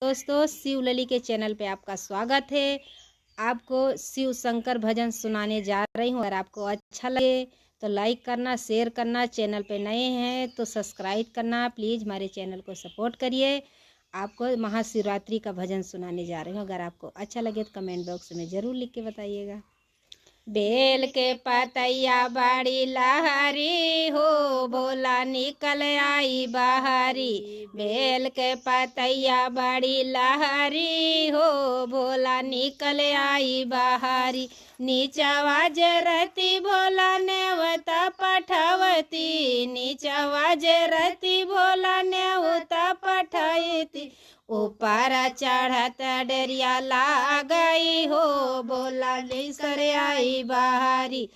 दोस्तों, शिवलली के चैनल पे आपका स्वागत है। आपको शिव शंकर भजन सुनाने जा रही हूँ। अगर आपको अच्छा लगे तो लाइक करना, शेयर करना। चैनल पे नए हैं तो सब्सक्राइब करना। प्लीज़ हमारे चैनल को सपोर्ट करिए। आपको महाशिवरात्रि का भजन सुनाने जा रही हूँ। अगर आपको अच्छा लगे तो कमेंट बॉक्स में ज़रूर लिख के बताइएगा। बेल के पतैया बड़ी लहरी हो, भोला निकल आई बहारी। बेल के पतैया बड़ी लहरी हो, भोला निकल आई बहारी। नीचवा जरती भोला नेवता पठवती, नीचवा जरती भोला नेवता पठवती। ऊपर चढ़त डरिया लागई हो, भोला निकल आई बहारी।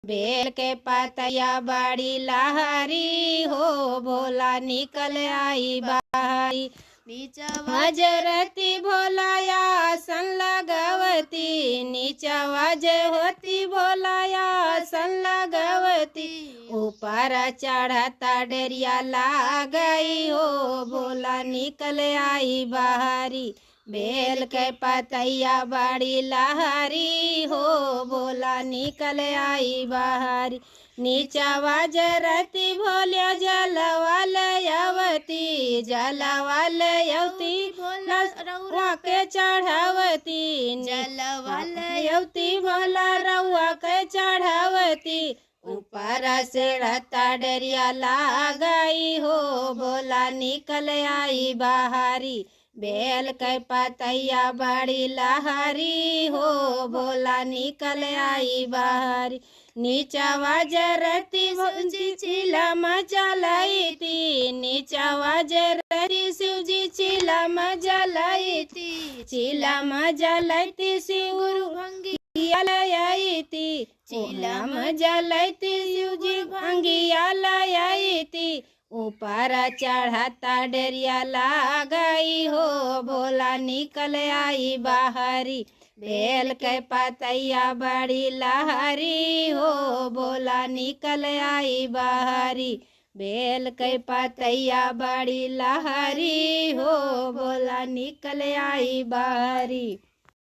बेल के पतैया बड़ी लहरी हो, भोला निकल आई बहारी। नीचवा जरती भोला आसन लगवती, नीचवा जरती भोला आसन लगवती। ऊपर चढ़ता डरिया लागई हो, भोला निकल आई बहारी। बेल के पतैया बड़ी लहरी हो, भोला निकल आई बहारी। नीचवा जरती भोलिया जलवा लयवती, जलवा लयवती भोला रउआ के चढ़ावती। जलवा लयवती भोला रउआ के चढ़ावती। ऊपर से रहता डरिया लागई हो, भोला निकल आई बहारी। बेल के पतैया बड़ी लहरी हो, भोला निकल आई बहारी। नीचवा जरती शिवजी चिलम जलैती, नीचवा जरती शिवजी चिलम जलैती। चिलम जलैती शिव गुरु भंगिया लयैती, चिलम जलैती शिवजी भंगिया लयैती। ऊपर चढ़ता डरिया लागई हो, भोला निकल आई बहारी। बेल के पतैया बड़ी लहरी हो, भोला निकल आई बहारी। बेल के पतैया बड़ी लहरी हो, भोला निकल आई बहारी।